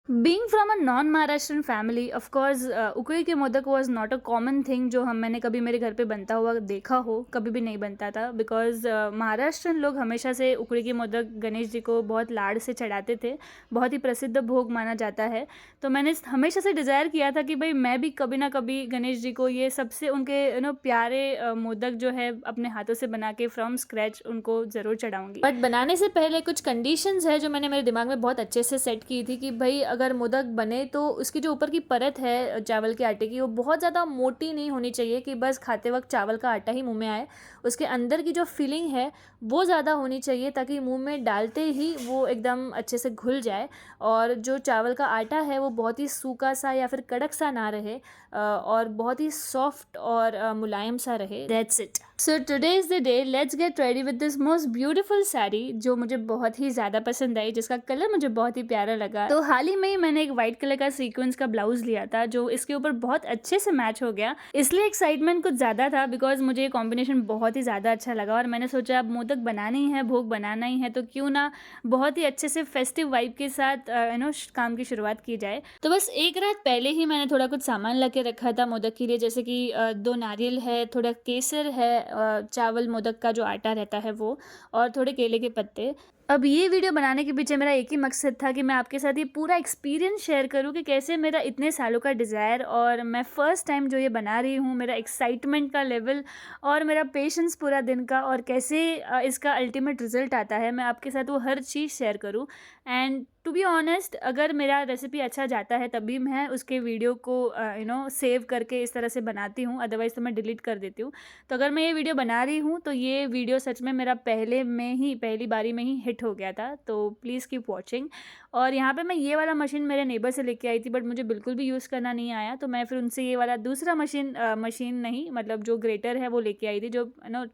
Being from a non Maharashtrian family, of course ukadi के modak was not a common thing जो हम मैंने कभी मेरे घर पे बनता हुआ देखा हो, कभी भी नहीं बनता था। बिकॉज महाराष्ट्रन लोग हमेशा से उकड़ी के मोदक गणेश जी को बहुत लाड़ से चढ़ाते थे। बहुत ही प्रसिद्ध भोग माना जाता है। तो मैंने हमेशा से डिज़ायर किया था कि भाई मैं भी कभी ना कभी गणेश जी को ये सबसे उनके प्यारे मोदक जो है अपने हाथों से बना के फ्रॉम स्क्रैच उनको ज़रूर चढ़ाऊंगी। बट बनाने से पहले कुछ कंडीशंस है जो मैंने मेरे दिमाग में बहुत अच्छे से सेट की थी कि भाई अगर मोदक बने तो उसकी जो ऊपर की परत है चावल के आटे की, वो बहुत ज़्यादा मोटी नहीं होनी चाहिए कि बस खाते वक्त चावल का आटा ही मुंह में आए। उसके अंदर की जो फिलिंग है वो ज़्यादा होनी चाहिए ताकि मुंह में डालते ही वो एकदम अच्छे से घुल जाए। और जो चावल का आटा है वो बहुत ही सूखा सा या फिर कड़क सा ना रहे, और बहुत ही सॉफ्ट और मुलायम सा रहे। That's it. So today is the day, let's get ready with this most beautiful sari जो मुझे बहुत ही ज़्यादा पसंद आई, जिसका कलर मुझे बहुत ही प्यारा लगा। तो हाल ही में ही मैंने एक वाइट कलर का सीक्वेंस का ब्लाउज लिया था जो इसके ऊपर बहुत अच्छे से मैच हो गया, इसलिए एक्साइटमेंट कुछ ज़्यादा था बिकॉज मुझे ये कॉम्बिनेशन बहुत ही ज़्यादा अच्छा लगा। और मैंने सोचा अब मोदक बनाने ही है, भोग बनाना ही है, तो क्यों ना बहुत ही अच्छे से फेस्टिव वाइब के साथ काम की शुरुआत की जाए। तो बस एक रात पहले ही मैंने थोड़ा कुछ सामान ला के रखा था मोदक के लिए, जैसे कि 2 नारियल है, थोड़ा केसर है, चावल मोदक का जो आटा रहता है वो, और थोड़े केले के पत्ते। अब ये वीडियो बनाने के पीछे मेरा एक ही मकसद था कि मैं आपके साथ ये पूरा एक्सपीरियंस शेयर करूँ कि कैसे मेरा इतने सालों का डिज़ायर और मैं फ़र्स्ट टाइम जो ये बना रही हूँ, मेरा एक्साइटमेंट का लेवल और मेरा पेशेंस पूरा दिन का, और कैसे इसका अल्टीमेट रिज़ल्ट आता है, मैं आपके साथ वो हर चीज़ शेयर करूँ। एंड टू बी ऑनेस्ट, अगर मेरा रेसिपी अच्छा जाता है तभी मैं उसके वीडियो को सेव करके इस तरह से बनाती हूँ, अदरवाइज़ तो मैं डिलीट कर देती हूँ। तो अगर मैं ये वीडियो बना रही हूँ तो ये वीडियो सच में मेरा पहली बारी में ही हिट हो गया था, तो प्लीज़ कीप वॉचिंग। और यहाँ पे मैं ये वाला मशीन मेरे नेबर से लेके आई थी, बट मुझे बिल्कुल भी यूज़ करना नहीं आया, तो मैं फिर उनसे ये वाला दूसरा मशीन नहीं, मतलब जो ग्रेटर है वो लेके आई थी, जो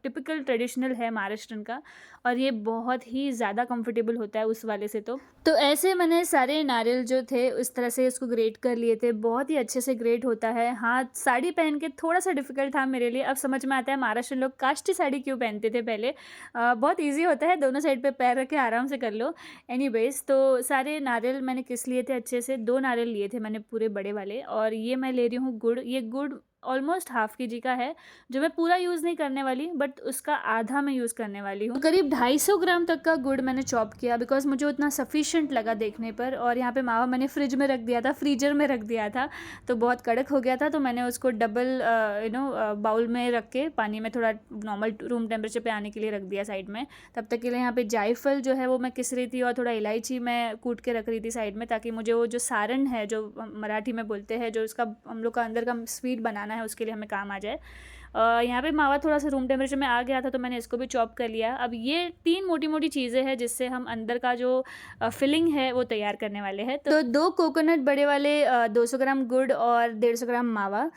टिपिकल ट्रेडिशनल है महाराष्ट्रन का, और ये बहुत ही ज़्यादा कंफर्टेबल होता है उस वाले से। तो ऐसे मैंने सारे नारियल जो थे उस तरह से उसको ग्रेट कर लिए थे, बहुत ही अच्छे से ग्रेट होता है। हाँ, साड़ी पहन के थोड़ा सा डिफिकल्ट था मेरे लिए, अब समझ में आता है महाराष्ट्र लोग काष्टी साड़ी क्यों पहनते थे पहले। बहुत ईजी होता है, दोनों साइड पे पैर रख के आराम से कर लो। एनीवेज, तो सारे नारियल मैंने किस लिए थे अच्छे से, 2 नारियल लिए थे मैंने पूरे बड़े वाले, और ये मैं ले रही हूँ गुड़। ये गुड़ ऑलमोस्ट हाफ के जी का है, जो मैं पूरा यूज़ नहीं करने वाली, बट उसका आधा मैं यूज़ करने वाली हूँ। करीब 250 ग्राम तक का गुड़ मैंने चॉप किया बिकॉज मुझे उतना सफिशिएंट लगा देखने पर। और यहाँ पे मावा मैंने फ्रिज में रख दिया था, फ्रीजर में रख दिया था, तो बहुत कड़क हो गया था, तो मैंने उसको डबल बाउल में रख के पानी में थोड़ा नॉर्मल रूम टेम्परेचर पे आने के लिए रख दिया साइड में। तब तक के लिए यहाँ पे जायफल जो है वो मैं किस रही थी, और थोड़ा इलायची मैं कूट के रख रही थी साइड में, ताकि मुझे वो जो सारण है, जो मराठी में बोलते हैं, जो उसका हम लोग का अंदर का स्वीट बनाना है, उसके लिए हमें काम आ जाए। यहाँ पे मावा थोड़ा सा रूम टेम्परेचर में आ गया था, तो मैंने इसको भी चॉप कर लिया। अब ये 3 मोटी मोटी चीज़ें हैं जिससे हम अंदर का जो फिलिंग है वो तैयार करने वाले हैं। तो 2 कोकोनट बड़े वाले, 200 ग्राम गुड़ और 150 ग्राम मावा।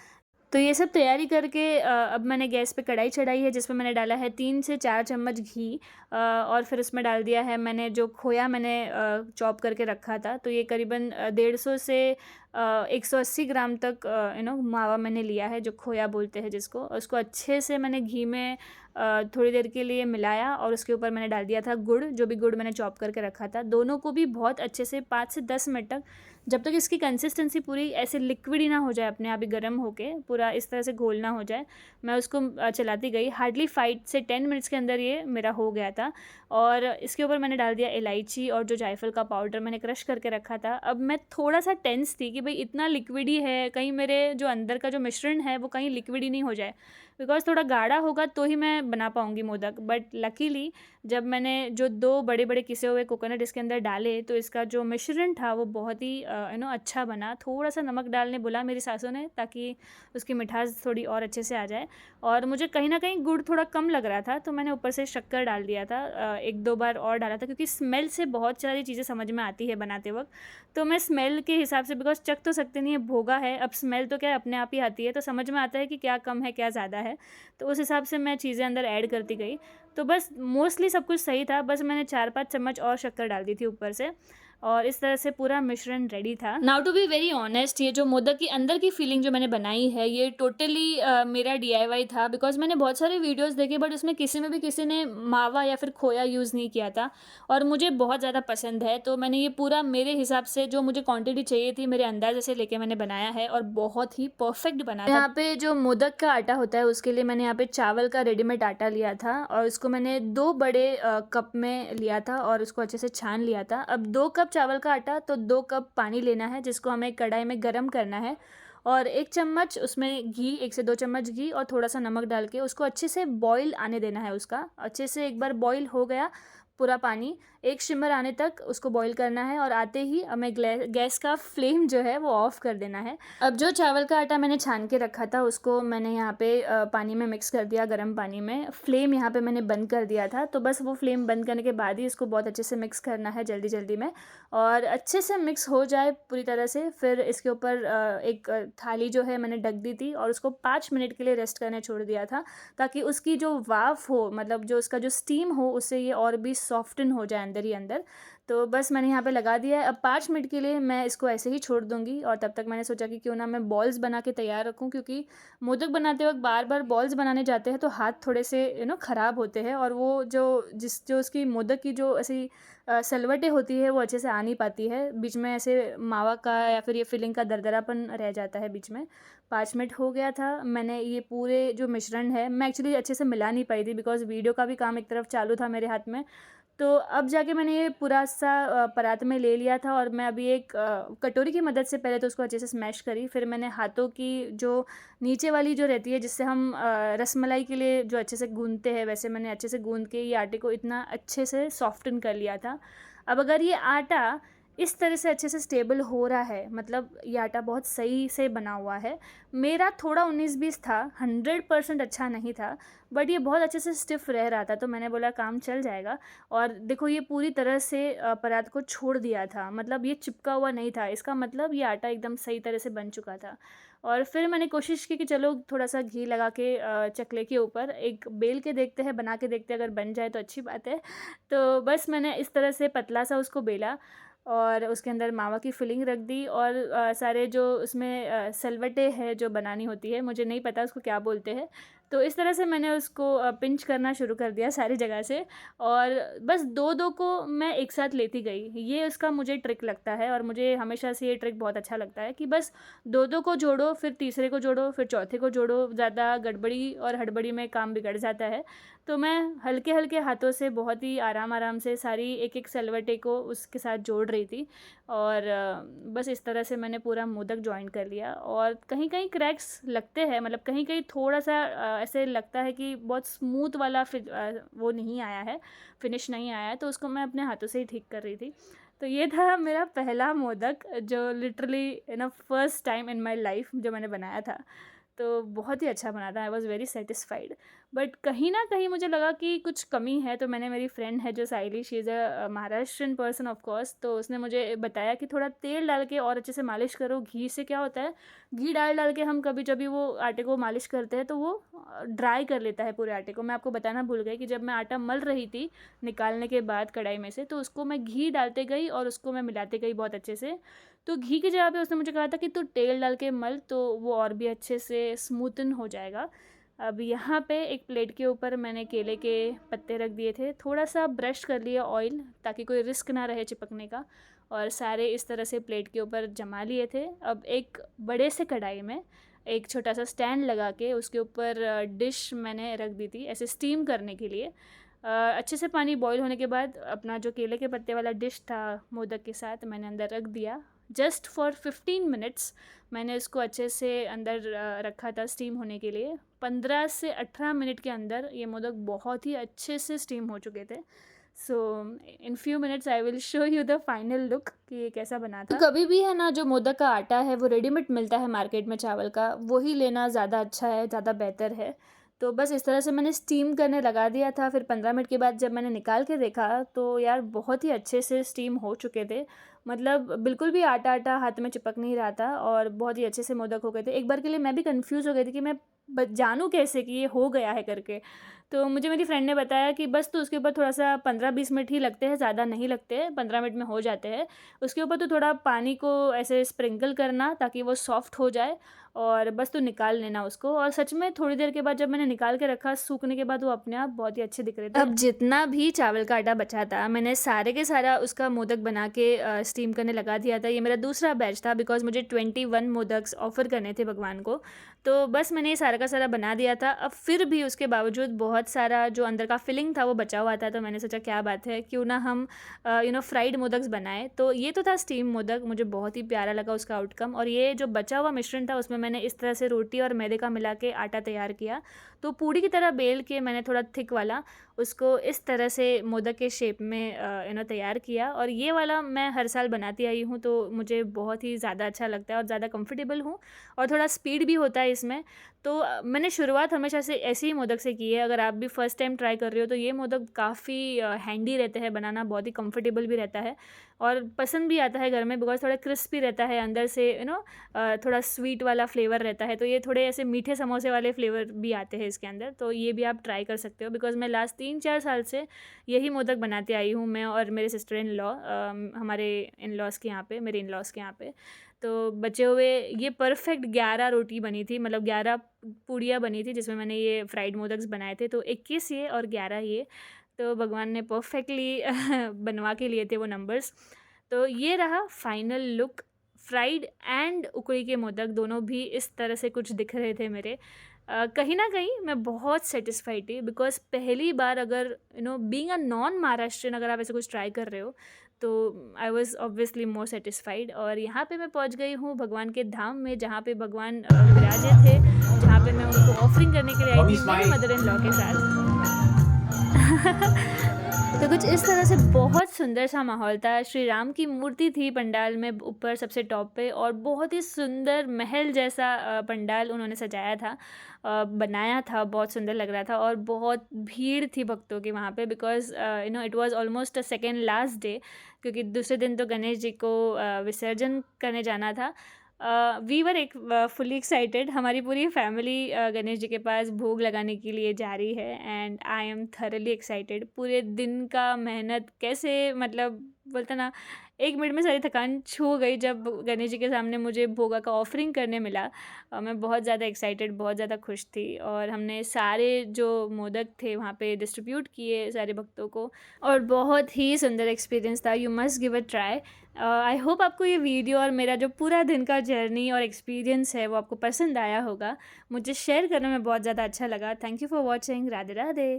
तो ये सब तैयारी करके अब मैंने गैस पे कढ़ाई चढ़ाई है, जिसमें मैंने डाला है 3 से 4 चम्मच घी, और फिर उसमें डाल दिया है मैंने जो खोया मैंने चॉप करके रखा था। तो ये करीबन 150 से 180 ग्राम तक मावा मैंने लिया है, जो खोया बोलते हैं जिसको। उसको अच्छे से मैंने घी में थोड़ी देर के लिए मिलाया, और उसके ऊपर मैंने डाल दिया था गुड़, जो भी गुड़ मैंने चॉप करके रखा था। दोनों को भी बहुत अच्छे से 5 से 10 मिनट तक, जब तक इसकी कंसिस्टेंसी पूरी ऐसे लिक्विड ही ना हो जाए, अपने आप ही गर्म होके पूरा इस तरह से घोलना हो जाए, मैं उसको चलाती गई। हार्डली 5 से 10 मिनट्स के अंदर ये मेरा हो गया था। और इसके ऊपर मैंने डाल दिया इलायची और जो जायफल का पाउडर मैंने क्रश करके रखा था। अब मैं थोड़ा सा टेंस थी कि भाई इतना लिक्विड ही है, कहीं मेरे जो अंदर का जो मिश्रण है वो कहीं लिक्विड ही नहीं हो जाए, बिकॉज थोड़ा गाढ़ा होगा तो ही मैं बना पाऊँगी मोदक। बट लकीली जब मैंने जो 2 बड़े बड़े किसे हुए कोकोनट इसके अंदर डाले, तो इसका जो मिश्रण था वो बहुत ही अच्छा बना। थोड़ा सा नमक डालने बोला मेरी सासू ने, ताकि उसकी मिठास थोड़ी और अच्छे से आ जाए। और मुझे कहीं ना कहीं गुड़ थोड़ा कम लग रहा था, तो मैंने ऊपर से शक्कर डाल दिया था, 1-2 बार और डाला था, क्योंकि स्मेल से बहुत सारी चीज़ें समझ में आती है बनाते वक्त। तो मैं स्मेल के हिसाब से, बिकॉज चख तो सकते नहीं है, भोगा है, अब स्मेल तो क्या है अपने आप ही आती है, तो समझ में आता है कि क्या कम है क्या ज़्यादा है। तो उस हिसाब से मैं चीज़ें अंदर ऐड करती गई। तो बस मोस्टली सब कुछ सही था, बस मैंने 4-5 चम्मच और शक्कर डाल दी थी ऊपर से। और इस तरह से पूरा मिश्रण रेडी था। Now to be very honest, ये जो मोदक की अंदर की फीलिंग जो मैंने बनाई है ये टोटली मेरा डीआईवाई था, बिकॉज मैंने बहुत सारे वीडियोस देखे बट उसमें किसी में भी किसी ने मावा या फिर खोया यूज़ नहीं किया था और मुझे बहुत ज़्यादा पसंद है, तो मैंने ये पूरा मेरे हिसाब से जो मुझे क्वांटिटी चाहिए थी मेरे अंदाजे से लेके मैंने बनाया है और बहुत ही परफेक्ट बना था। यहाँ पे जो मोदक का आटा होता है उसके लिए मैंने यहाँ पे चावल का रेडीमेड आटा लिया था और उसको मैंने 2 बड़े कप में लिया था और उसको अच्छे से छान लिया था। अब 2 कप चावल का आटा तो 2 कप पानी लेना है जिसको हमें कढ़ाई में गरम करना है और 1 चम्मच उसमें घी, 1 से 2 चम्मच घी और थोड़ा सा नमक डाल के उसको अच्छे से बॉईल आने देना है। उसका अच्छे से एक बार बॉईल हो गया पूरा पानी, एक शिमर आने तक उसको बॉईल करना है और आते ही हमें गैस का फ्लेम जो है वो ऑफ़ कर देना है। अब जो चावल का आटा मैंने छान के रखा था उसको मैंने यहाँ पे पानी में मिक्स कर दिया, गर्म पानी में। फ्लेम यहाँ पे मैंने बंद कर दिया था, तो बस वो फ्लेम बंद करने के बाद ही इसको बहुत अच्छे से मिक्स करना है जल्दी जल्दी में और अच्छे से मिक्स हो जाए पूरी तरह से। फिर इसके ऊपर एक थाली जो है मैंने ढक दी थी और उसको 5 मिनट के लिए रेस्ट करने छोड़ दिया था ताकि उसकी जो वाफ हो, मतलब जो उसका जो स्टीम हो, उससे ये और भी सॉफ्टन हो जाए अंदर ही अंदर। तो बस मैंने यहाँ पे लगा दिया है। अब 5 मिनट के लिए मैं इसको ऐसे ही छोड़ दूँगी और तब तक मैंने सोचा कि क्यों ना मैं बॉल्स बना के तैयार रखूँ, क्योंकि मोदक बनाते वक्त बार बार बॉल्स बनाने जाते हैं तो हाथ थोड़े से ख़राब होते हैं और वो जो उसकी मोदक की जो ऐसी सलवटें होती है वो अच्छे से आ नहीं पाती है, बीच में ऐसे मावा का या फिर ये फिलिंग का दरदरापन रह जाता है बीच में। 5 मिनट हो गया था, मैंने ये पूरे जो मिश्रण है मैं एक्चुअली अच्छे से मिला नहीं पाई थी बिकॉज़ वीडियो का भी काम एक तरफ चालू था मेरे हाथ में। तो अब जाके मैंने ये पूरा सा परात में ले लिया था और मैं अभी एक कटोरी की मदद से पहले तो उसको अच्छे से स्मैश करी, फिर मैंने हाथों की जो नीचे वाली जो रहती है जिससे हम रसमलाई के लिए जो अच्छे से गूँथते हैं, वैसे मैंने अच्छे से गूँथ के ये आटे को इतना अच्छे से सॉफ्टन कर लिया था। अब अगर ये आटा इस तरह से अच्छे से स्टेबल हो रहा है, मतलब ये आटा बहुत सही से बना हुआ है। मेरा थोड़ा 19-20 था, 100% अच्छा नहीं था, बट ये बहुत अच्छे से स्टिफ़ रह रहा था, तो मैंने बोला काम चल जाएगा। और देखो ये पूरी तरह से परात को छोड़ दिया था, मतलब ये चिपका हुआ नहीं था, इसका मतलब ये आटा एकदम सही तरह से बन चुका था। और फिर मैंने कोशिश की कि चलो थोड़ा-सा घी लगा के चकले के ऊपर एक बेल के देखते हैं, बना के देखते हैं, अगर बन जाए तो अच्छी बात है। तो बस मैंने इस तरह से पतला-सा उसको बेला और उसके अंदर मावा की फिलिंग रख दी और सारे जो उसमें सलवटें हैं जो बनानी होती है, मुझे नहीं पता उसको क्या बोलते हैं, तो इस तरह से मैंने उसको पिंच करना शुरू कर दिया सारी जगह से और बस 2-2 को मैं एक साथ लेती गई। ये उसका मुझे ट्रिक लगता है और मुझे हमेशा से ये ट्रिक बहुत अच्छा लगता है कि बस 2-2 को जोड़ो, फिर तीसरे को जोड़ो, फिर चौथे को जोड़ो, ज़्यादा गड़बड़ी और हड़बड़ी में काम बिगड़ जाता है। तो मैं हल्के-हल्के हाथों से बहुत ही आराम-आराम से सारी एक-एक सलवटे को उसके साथ जोड़ रही थी और बस इस तरह से मैंने पूरा मोदक जॉइन कर लिया और कहीं-कहीं क्रैक्स लगते हैं, मतलब कहीं-कहीं थोड़ा-सा ऐसे लगता है कि बहुत स्मूथ वाला वो नहीं आया है, फिनिश नहीं आया है, तो उसको मैं अपने हाथों से ही ठीक कर रही थी। तो ये था मेरा पहला मोदक जो literally first time in my life जो मैंने बनाया था। तो बहुत ही अच्छा बना था, I was very satisfied. But कहीं न कहीं मुझे लगा कि कुछ कमी है, तो मैंने मेरी फ्रेंड है जो Saili, she is a Maharashtrian person of course, तो उसने मुझे बताया कि थोड़ा तेल डाल के और अच्छे से मालिश करो। घी से क्या होता है, घी डाल-डाल के हम कभी जब भी वो आटे को मालिश करते हैं तो वो ड्राई कर लेता है पूरे आटे को। मैं आपको बताना भूल गई कि जब मैं आटा मल रही थी निकालने के बाद कढ़ाई में से, तो उसको मैं घी डालते गई और उसको मैं मिलाते गई बहुत अच्छे से। तो घी की जगह पे उसने मुझे कहा था कि तू तेल डाल के मल, तो वो और भी अच्छे से स्मूथन हो जाएगा। अब यहाँ पे एक प्लेट के ऊपर मैंने केले के पत्ते रख दिए थे, थोड़ा-सा ब्रश कर लिया ऑयल ताकि कोई रिस्क ना रहे चिपकने का और सारे इस तरह से प्लेट के ऊपर जमा लिए थे। अब एक बड़े से कढ़ाई में एक छोटा-सा स्टैंड लगा के उसके ऊपर डिश मैंने रख दी थी ऐसे स्टीम करने के लिए। अच्छे से पानी बॉयल होने के बाद अपना जो केले के पत्ते वाला डिश था मोदक के साथ मैंने अंदर रख दिया। जस्ट फॉर 15 मिनट्स मैंने उसको अच्छे से अंदर रखा था स्टीम होने के लिए। 15 से 18 मिनट के अंदर ये मोदक बहुत ही अच्छे से स्टीम हो चुके थे। So in few minutes I will show you the final look कि ये कैसा बना था। तो कभी भी है ना, जो मोदक का आटा है वो रेडीमेड मिलता है मार्केट में चावल का, वही लेना ज़्यादा अच्छा है, ज़्यादा बेहतर है। तो बस इस तरह से मैंने स्टीम करने लगा दिया था। फिर 15 मिनट के बाद जब मैंने निकाल के देखा तो यार बहुत ही अच्छे से स्टीम हो चुके थे। मतलब बिल्कुल भी आटा-आटा हाथ में चिपक नहीं रहा था और बहुत ही अच्छे से मोदक हो गए थे। एक बार के लिए मैं भी कन्फ्यूज़ हो गई थी कि मैं जानूँ कैसे कि ये हो गया है करके। तो मुझे मेरी फ्रेंड ने बताया कि बस तो उसके ऊपर थोड़ा-सा 15-20 मिनट ही लगते हैं, ज़्यादा नहीं लगते हैं, 15 मिनट में हो जाते हैं। उसके ऊपर तो थोड़ा पानी को ऐसे स्प्रिंकल करना ताकि वो सॉफ्ट हो जाए और बस तो निकाल लेना उसको। और सच में थोड़ी देर के बाद जब मैंने निकाल के रखा, सूखने के बाद वो अपने आप बहुत ही अच्छे दिख रहे थे। अब जितना भी चावल का आटा बचा था, मैंने सारे के सारा उसका मोदक बना के स्टीम करने लगा दिया था। ये मेरा दूसरा बैच था बिकॉज़ मुझे 21 मोदक्स ऑफ़र करने थे भगवान को। तो बस मैंने ये सारा का सारा बना दिया था। अब फिर भी उसके बावजूद बहुत सारा जो अंदर का फिलिंग था वो बचा हुआ था, तो मैंने सोचा क्या बात है, क्यों ना हम फ्राइड मोदक्स बनाएँ। तो ये तो था स्टीम मोदक, मुझे बहुत ही प्यारा लगा उसका आउटकम। और ये जो बचा हुआ मिश्रण था उसमें मैंने इस तरह से रोटी और मैदे का मिला के आटा तैयार किया। तो पूड़ी की तरह बेल के मैंने थोड़ा थिक वाला उसको इस तरह से मोदक के शेप में तैयार किया। और ये वाला मैं हर साल बनाती आई हूँ, तो मुझे बहुत ही ज़्यादा अच्छा लगता है और ज़्यादा कंफर्टेबल हूँ और थोड़ा स्पीड भी होता है इसमें। तो मैंने शुरुआत हमेशा से ऐसे ही मोदक से की है। अगर आप भी फर्स्ट टाइम ट्राई कर रहे हो तो ये मोदक काफ़ी हैंडी रहते हैं बनाना, बहुत ही कंफर्टेबल भी रहता है और पसंद भी आता है घर में बिकॉज़ थोड़ा क्रिस्पी रहता है अंदर से, थोड़ा स्वीट वाला फ्लेवर रहता है। तो ये थोड़े ऐसे मीठे समोसे वाले फ्लेवर भी आते हैं इसके अंदर, तो ये भी आप ट्राई कर सकते हो बिकॉज़ मैं लास्ट 3-4 साल से यही मोदक बनाती आई हूँ, मैं और मेरे सिस्टर इन लॉ, हमारे इन-लॉज़ के यहाँ पे, मेरे इन-लॉज़ के यहाँ पे। तो बचे हुए ये परफेक्ट 11 रोटी बनी थी, मतलब 11 पूड़ियाँ बनी थी जिसमें मैंने ये फ्राइड मोदक्स बनाए थे, तो 21 ये और 11 ये। तो भगवान ने परफेक्टली बनवा के लिए थे वो नंबर्स। तो ये रहा फाइनल लुक। फ्राइड एंड उकड़ी के मोदक दोनों भी इस तरह से कुछ दिख रहे थे मेरे। कहीं न कहीं मैं बहुत सैटिस्फाइड थी बिकॉज़ पहली बार अगर बीइंग अ नॉन महाराष्ट्रियन अगर आप ऐसा कुछ ट्राई कर रहे हो, तो I was obviously more satisfied. और यहाँ पे मैं पहुँच गई हूँ भगवान के धाम में जहाँ पे भगवान विराजे थे, जहाँ पे मैं उनको ऑफरिंग करने के लिए आई Mommy थी मेरी smile. मदर इन लॉ के साथ। तो कुछ इस तरह से बहुत सुंदर सा माहौल था। श्री राम की मूर्ति थी पंडाल में ऊपर सबसे टॉप पे और बहुत ही सुंदर महल जैसा पंडाल उन्होंने सजाया था, बनाया था, बहुत सुंदर लग रहा था। और बहुत भीड़ थी भक्तों की वहाँ पे because it was almost a second last day, क्योंकि दूसरे दिन तो गणेश जी को विसर्जन करने जाना था। वी वर एक फुली एक्साइटेड, हमारी पूरी फैमिली गणेश जी के पास भोग लगाने के लिए जा रही है and I am thoroughly excited. पूरे दिन का मेहनत कैसे, मतलब बोलते ना, 1 मिनट में सारी थकान छू गई जब गणेश जी के सामने मुझे भोगा का ऑफरिंग करने मिला। मैं बहुत ज़्यादा एक्साइटेड, बहुत ज़्यादा खुश थी और हमने सारे जो मोदक थे वहाँ पे डिस्ट्रीब्यूट किए सारे भक्तों को और बहुत ही सुंदर एक्सपीरियंस था। You must give a try. I hope आपको ये वीडियो और मेरा जो पूरा दिन का जर्नी और एक्सपीरियंस है वो आपको पसंद आया होगा। मुझे शेयर करने में बहुत ज़्यादा अच्छा लगा। Thank you for watching. Radhe Radhe.